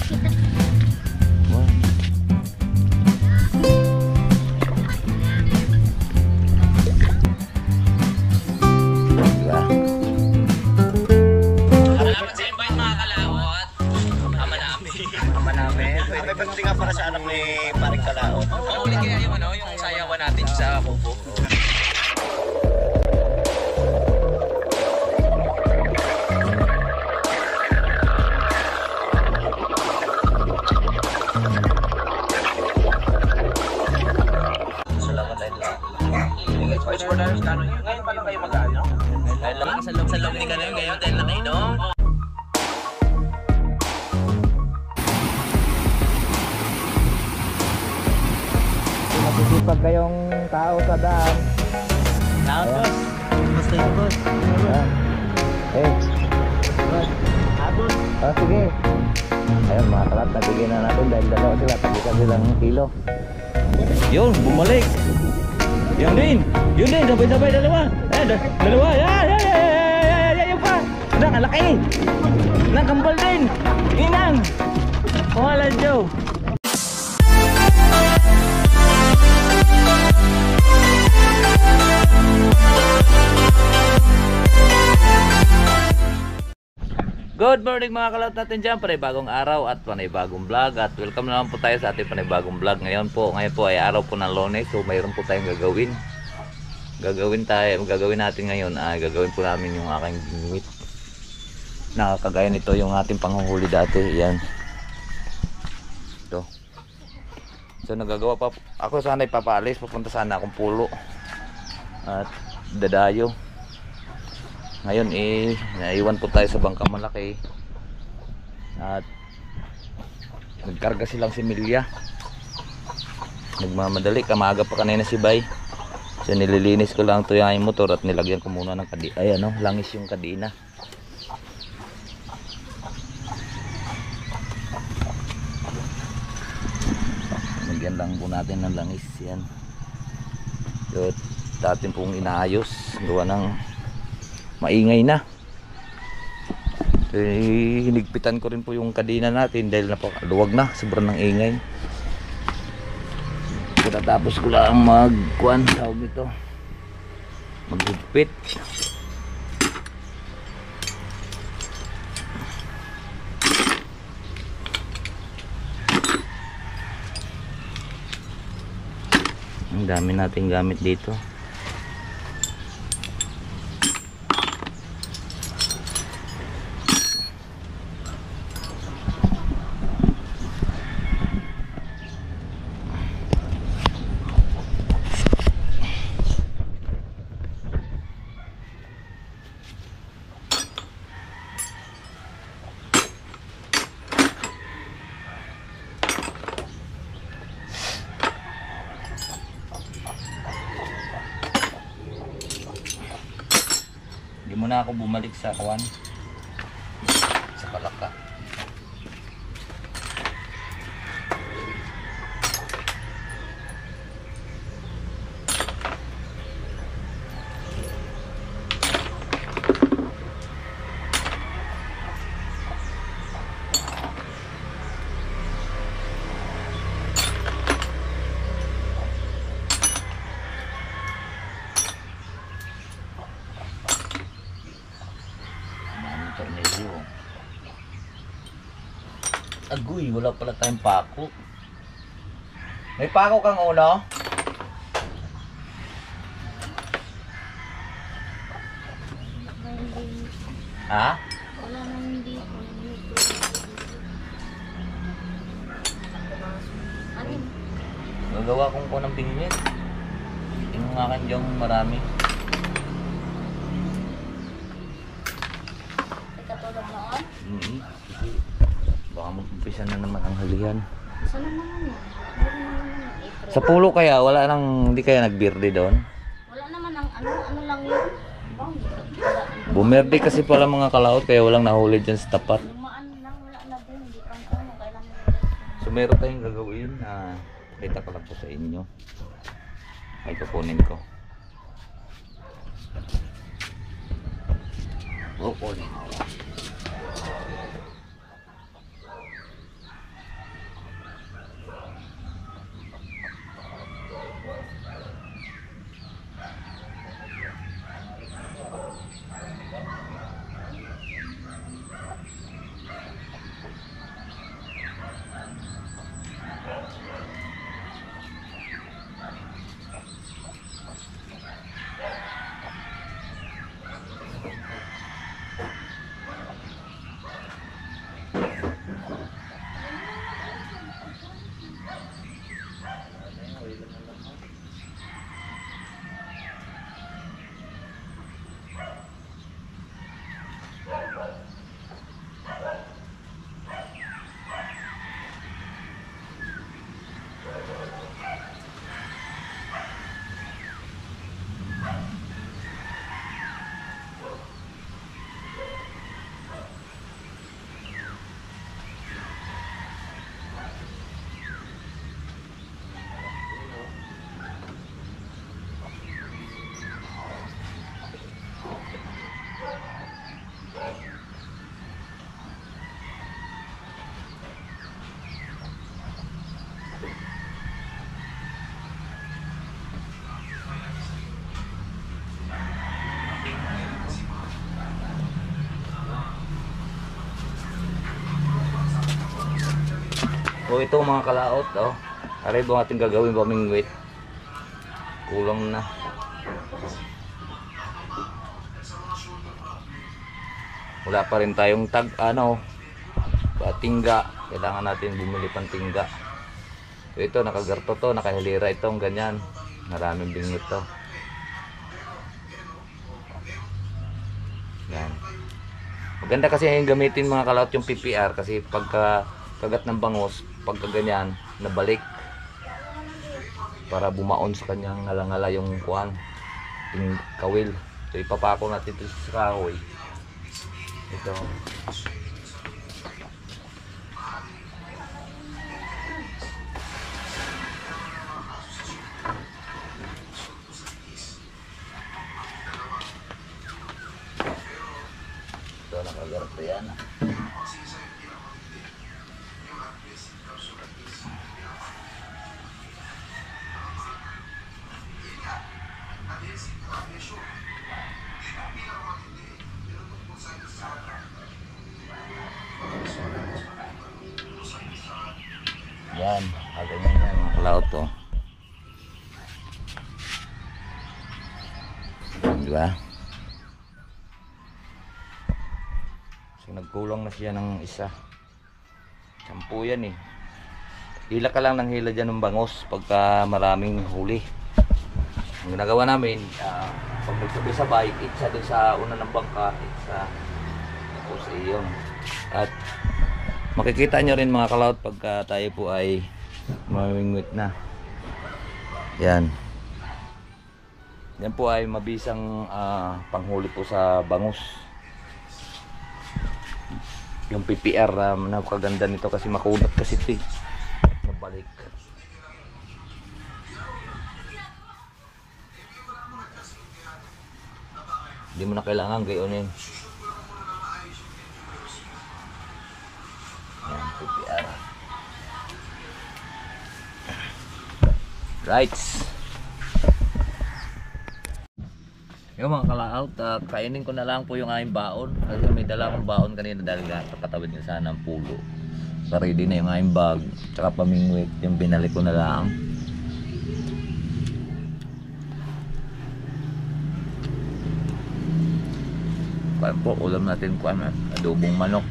Pwede nga para sa anak ni Paring Kalao. Oo, ulit kaya yung yung sayawan natin sa kubo. Salamat dahil lahat. Voice for Darius Cano yun. Ngayon pa lang kayo mag-ano? Dahil lang sa loob ni Cano yun ngayon dahil na nainom. Pag kayong tao sa daan. Tao boss. Gusto yun boss. Abot. Sige. Ayun mga kalat, nabigyan na natin dahil dalawa sila. Tagisan silang kilo. Yun, bumalik. Yun din, sabay-sabay dalawa. Dalawa. Yan pa. Ang laki. Kambal din. Inang. Wala Joe. Good morning mga kalot natin dyan, panibagong araw at panibagong vlog. At welcome naman po tayo sa ating panibagong vlog. Ngayon po ay araw po ng Lunes. So mayroon po tayong gagawin. Gagawin natin ngayon ay gagawin po namin yung aking ginwit. Nakakagaya nito yung ating panghuhuli dati. Yan. Ito. So nagagawa pa ako, sana ipapalis. Papunta sana akong pulo at dadayo. Ngayon naiwan po tayo sa bangka malaki at nagkarga silang similya. Nagmamadali, kamaga pa kanina si Bay. So nililinis ko lang ito yung motor at nilagyan ko muna ng langis yung kadina. Nagyan lang po natin ng langis yan. So datin pong inaayos, gawa ng maingay na. Hinigpitan ko rin po yung kadina natin dahil napakaluwag na, sobrang ng ingay. Tapos ko lang tawag nito, maghigpit. Ang dami nating gamit dito. Hindi muna ako bumalik sa kawan, sa palaka. Agoy, wala pala tayong pako. May pako kang uno? Ha? Wala naman dito. Ano? Gagawa kong ng bingwit. Yung akin diyang marami. Katulad noon? Kasi baka mag-umpisa na naman ang halihan. Saan naman yun? Sa pulo kaya, hindi kaya nagbirde doon? Wala naman ang ano lang yun. Bumerde kasi pala mga kalaot kaya walang nahuli dyan sa tapat. Lumaan lang, wala na din. Hindi pang kailangan. So meron tayong gagawin na kita ko lang po sa inyo. Ay kukunin ko. Kukunin ko. O ito mga kalaot, oh. Aray ba natin gagawin pamingwit? Kulang na. Wala pa rin tayong tingga. Kailangan natin bumili pang tingga. So ito, nakagarto to, nakahilira itong ganyan. Maraming bingwit to. Yan. Maganda kasi yung gamitin mga kalaot yung PPR kasi pagka kagat ng bangus, pagka ganyan, nabalik para bumaon sa kanyang ngala-ngala yung kuan, yung kawil. So ipapako natin ito sa kahoy. Ito. Ito, nakagarto yan. Yan, ganyan yan mga kalaot to. Diba? So nagkulang na siya ng isa. 10 yan eh. Hila ka lang ng hila dyan ng bangus pagka maraming huli. Ang ginagawa namin, pag nagsabay-sabay, itsa doon sa una ng bangka, itsa tapos iyon. At makikita nyo rin mga kalaot pagka tayo po ay mamingwit na. Yan. Yan po ay mabisang panghuli po sa bangus. Yung PPR napakaganda nito kasi makunat kasi ito eh. Nabalik. Hindi mo na kailangan gayonin. Yan, PPR. Right. Yung mga kalaot, kainin ko na lang po yung aking baon. Kasi may dala akong baon kanina dahil kakatawid niya sana ng pulo. So ready na yung aking bag. Tsaka pamingwit, yung binalik ko na lang. Kuan po, ulam natin kuan, adobong manok.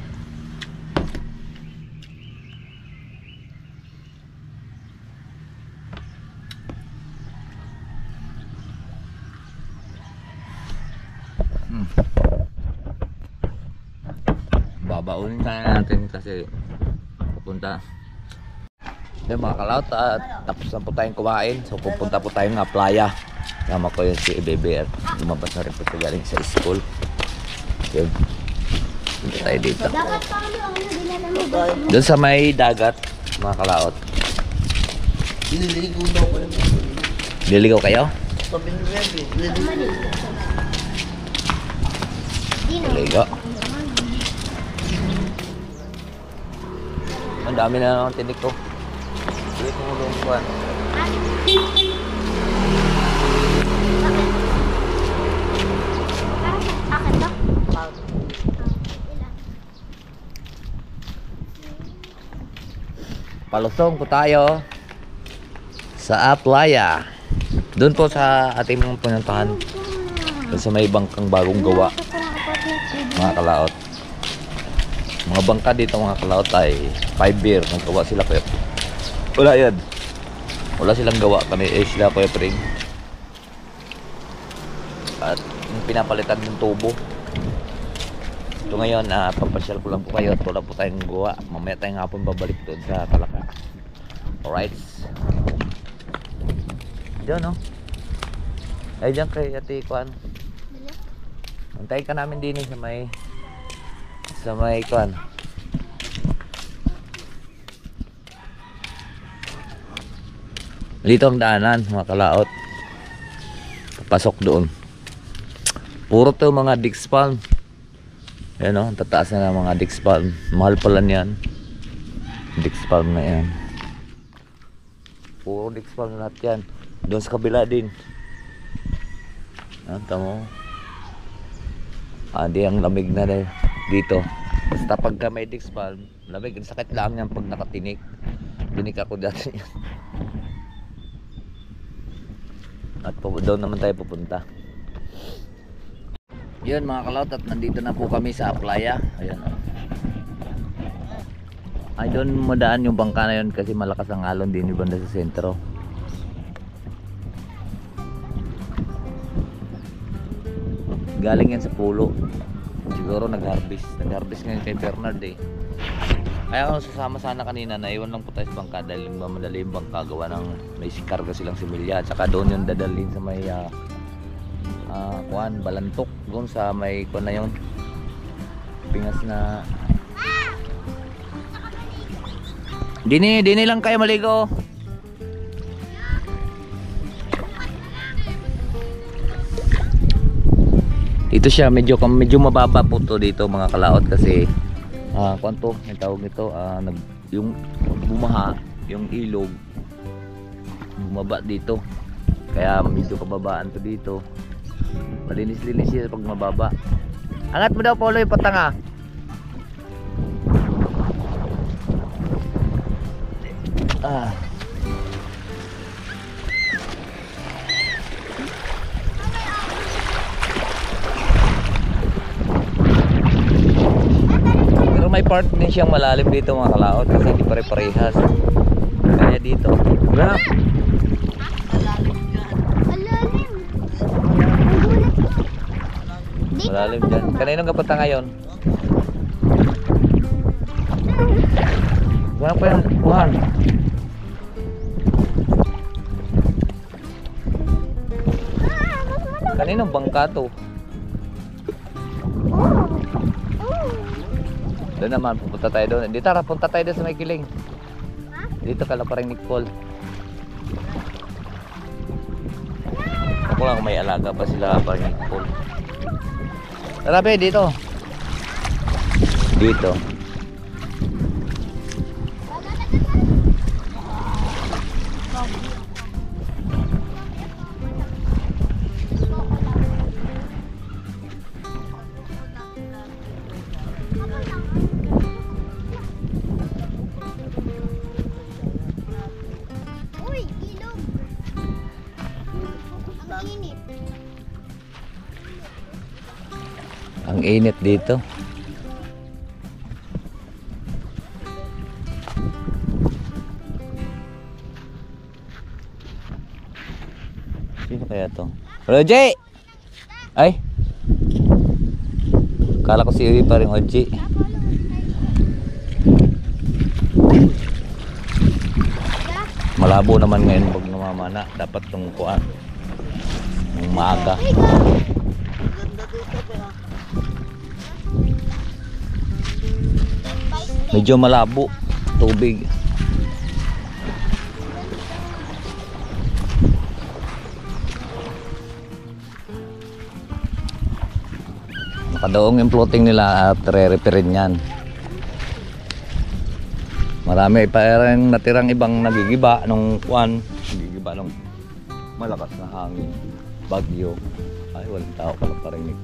Babaunin sana natin kasi pupunta. Yung mga kalaot, tapos na po tayong kumain. So pupunta po tayong nga playa. Kama ko yung si Bebe at lumabas na rin po siya galing sa school. Yun. Punta tayo dito. Dapat paano ang dinala mo? Doon sa may dagat, mga kalaot. Nililigo daw ko lang. Liligaw kayo? Sabi ni Bebe, nililigo. Liligaw. Ang dami na ng tinik ko. Hindi ko mulong kuhan. Akin ba? Palusong po tayo sa playa. Doon po sa ating mga pinuntahan. Doon sa may bangkang bagong gawa. Mga kalaot. Mga bangka dito mga kalaot ay 5 year. Naggawa sila kayo. Wala yan. Wala silang gawa kami. Sila kayo pring. At yung pinapalitan ng tubo. Ito ngayon, papasyal ko lang po kayo at wala po tayong gawa. Mamaya tayong hapon babalik doon sa Kalaka. Alright. Diyan no? Ay diyan kay Ate Kuan. Antayin ka namin din sa may Kuan. Dito ang daanan mga kalaot. Papasok doon. Puro to mga Dix palm. Ayan o, tataas na ng mga Dix palm. Mahal pala niyan. Dix palm na yan. Puro Dix palm lahat yan. Doon sa kabila din. Tamo. Di ang lamig na dito. Basta pagka may Dix palm, lamig. Sakit lang yan pag nakatinik. Binika ko dati yan. At doon naman tayo pupunta. Yun mga kalot, at nandito na po kami sa playa. Ayan o. Ay doon madaan yung bangka na yun kasi malakas ang alon din yung banda sa sentro. Galing yan sa pulo. Siguro nag-harvest ngayon kay Bernard eh. Kaya ako sasama sana kanina, naiwan lang po tayo sa bangka dahil mamadali yung bangka gawa ng may karga silang similya. Tsaka doon yung dadalhin sa may Balantok, doon sa may kuan na yun, Pingas na. Dini lang kayo maligo. Dito siya medyo mababa po to dito mga kalaot kasi kwanto yung tawag nito, yung bumaha yung ilog bumaba dito kaya medyo kababaan to dito, malinis-linis siya pag mababa. Angat mo daw Polo yung patanga. Pero may part din siyang malalim dito mga kalaot kasi hindi pare-parehas. Kaya dito grab. Malalim dyan. Kaninong kapunta ngayon? Wala pa yung buhan. Kaninong bangka to? Doon naman, pupunta tayo doon. Dito tara, punta tayo doon sa may kiling. Dito kala parang Nicole. Ako lang may alaga pa sila parang Nicole. Tara be, dito. Dito. Uy, ilog. Ang init. Ang init dito. Sino kaya to? Roji! Ay! Kala ko si Uwi pa rin Oji. Malabo naman ngayon pag namamana. Dapat itong kuhaan. Yung maaga. Medyo malabo tubig. Nakadaong yung floating nila at re-repairin yan. Marami pa rin natirang ibang nagigiba nung kuwan, nagigiba nung malakas na hangin, bagyo. Ay, walang tao pala parinig.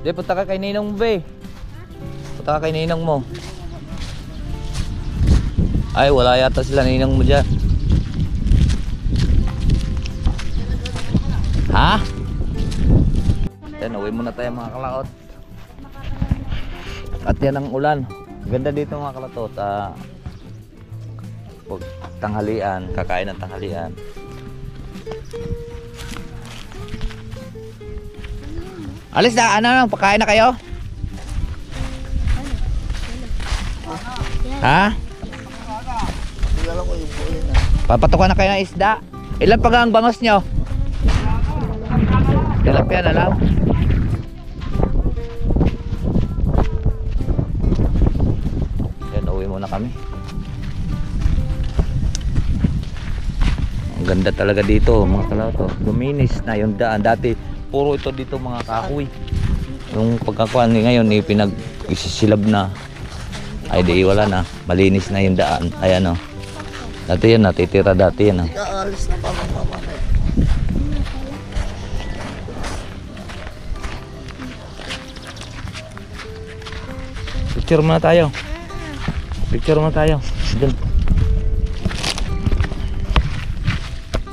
Di, punta ka kay Ninong mo, be. Punta ka kay Ninong mo. Ay, wala yata sila Ninong mo dyan. Ha? Yan, uwi muna tayo mga kalaot. At yan ang ulan. Ganda dito mga kalatot. Pag tanghalian, kakain ng tanghalian. Alis na, ano, pakain na kayo? Ha? Papatukan na kayo ng isda. Ilan pa ang bangos nyo? Tilapia na lang. Yan, uwi muna kami. Ang ganda talaga dito mga kalato. Luminis na yung daan. Dati puro ito dito mga kahoy. Yung pagkakuan ngayon pinag-isilab na. Ay di wala na. Malinis na yung daan. Ayan o. Dati yan, natitira dati yan. Kaalis na pa ng mamamay. Picture muna tayo. Picture muna tayo. Dun.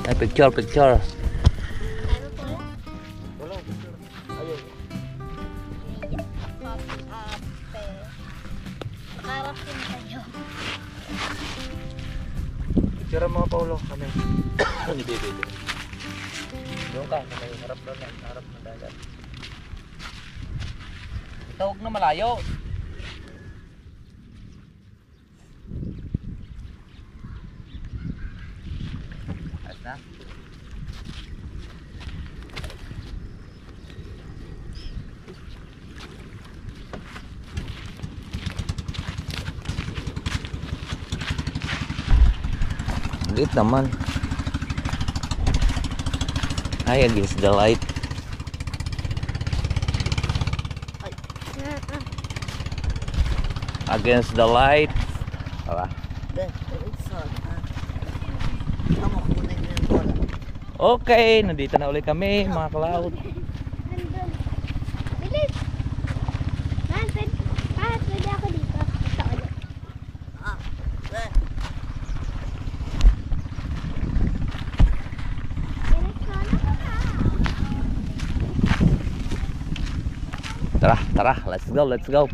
Ay, picture. Harap din kayo. Picture mga Paulo kami. Hindi bebe. Doon ka, sa may harap doon, harap ng dagat. Tawag na malayo. Ayos na. Liit naman. Ay, against the light. Against the light. Tara. Ben, it's on. Tama ko na yung bola. Okay, nandito na ulit kami, mga cloud. Andun. Bilis! Pwede ako dito. Ito ulit. Ben. Tara, let's go. Let's go.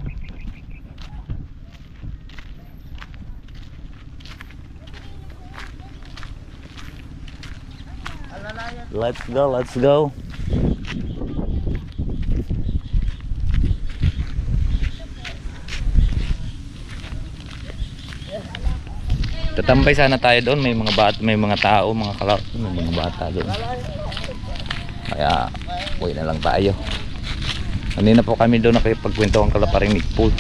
Tatambay sana tayo doon, may mga tao, mga kalaw, may mga bata doon. Kaya uwi na lang tayo. Kanina po kami doon nakipagkwentuhan kala paring Nick Pool.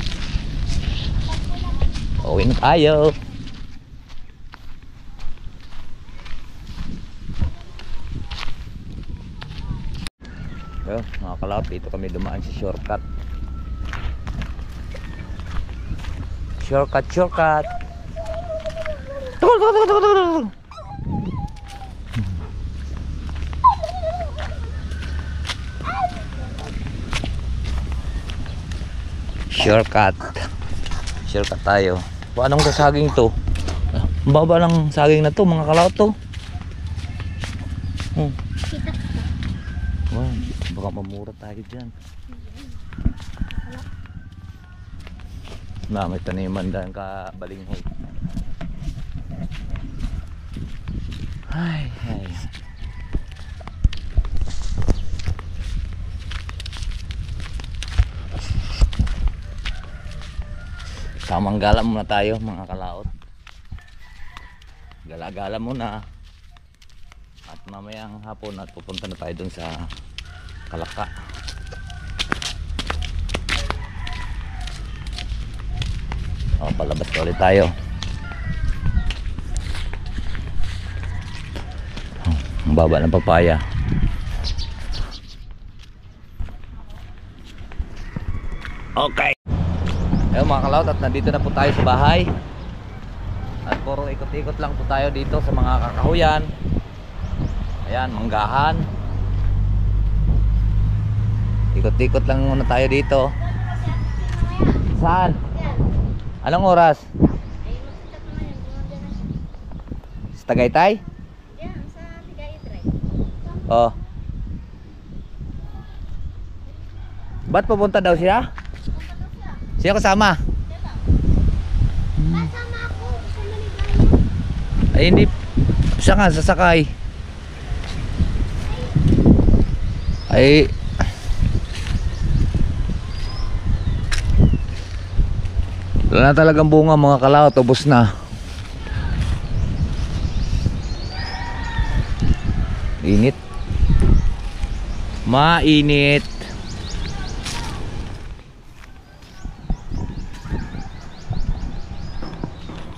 Uwi na tayo. Well, mga kalap, dito kami dumaan sa shortcut. Shortcut. Tukul. Shortcut tayo. Anong saging to? Ang baba ng saging na to, mga kalap to. Wow, baka mamura tayo dyan. May taniman dyan ka balinghoy. Ay. Tamang gala muna tayo, mga kalaot. Gala-gala muna. At mamayang hapon at pupunta na tayo dun sa Kalaka. Palabas ulit tayo. Ang baba ng papaya. Okay. Ayun mga kalawt, at nandito na po tayo sa bahay. At puro ikot-ikot lang po tayo dito sa mga kakahuyan. Ayan, manggahan. Ikot-ikot lang muna tayo dito. Saan? Anong oras? Sa Tagaytay? Yan, sa Tagaytay. Oh. Ba't pupunta daw siya? Siya kasama? Kasama ako. Gusto maligayo. Ay hindi. Siya nga sasakay. Ay wala na talagang bunga mga kalawat. Ubos na. Init. Mainit.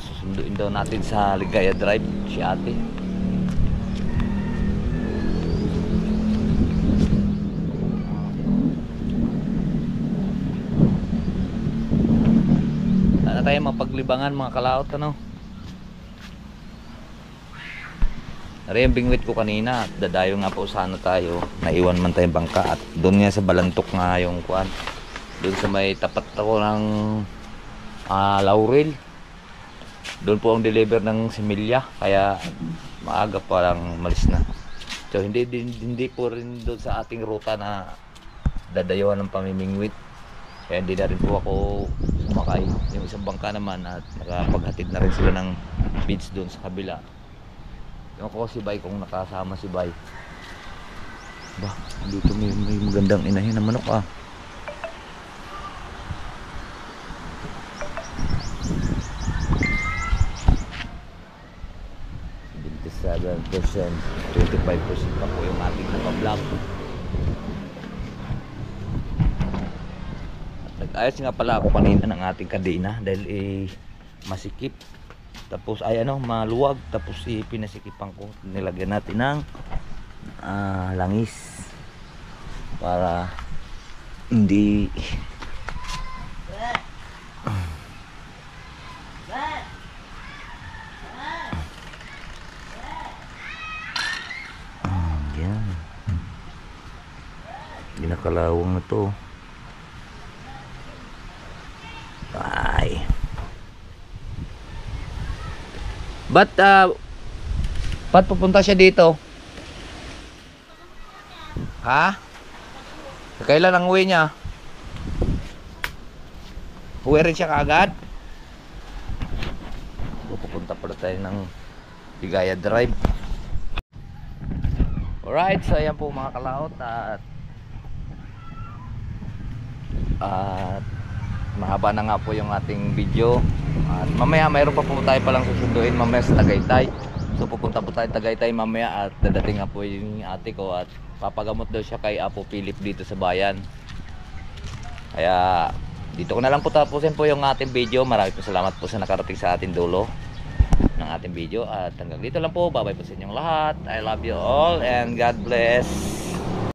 Susunduin daw natin sa Ligaya Drive si ate. Sana tayo mapaglibangan mga kalaot, ano? Ari yung bingwit ko kanina at dadayo nga po sana tayo. Naiwan man tayong bangka at doon nga sa Balantok nga yung kuan. Doon sa may tapat ako ng Laurel. Doon po ang deliver ng similya kaya maaga pa lang malis na. So hindi po rin doon sa ating ruta na dadayuhan ng pamimingwit. Kaya hindi na rin po ako sumakay. Yung isang bangka naman at nakapaghatid na rin sila ng beach doon sa kabila. Yung ko si Bay kung nakasama si Bay. Ba, dito may magandang inahin na manok ah. %, 25% pa po yung ating naka-vlog. Nag-ayos nga pala ako kanina ng ating kadena dahil masikip. Tapos ay maluwag. Tapos pinasikipan ko. Nilagyan natin ng langis para hindi yan. Ginakalawang na to. Ay. Ba't pupunta siya dito? Ha? Kailan ang uwi niya? Uwi rin siya kaagad? Pupunta pala tayo ng Ligaya Drive. Alright, so ayan po mga kalaot at mahaba na nga po yung ating video. At mamaya mayroon pa po tayo palang susunduin mamaya sa Tagaytay. So pupunta po tayo Tagaytay mamaya at dadating nga po yung ate ko at papagamot daw siya kay Apo Philip dito sa bayan. Kaya dito ko na lang po tapusin po yung ating video. Maraming po salamat po sa nakarating sa ating dulo ng ating video at hanggang dito lang po. Bye bye po sa inyong lahat. I love you all and God bless.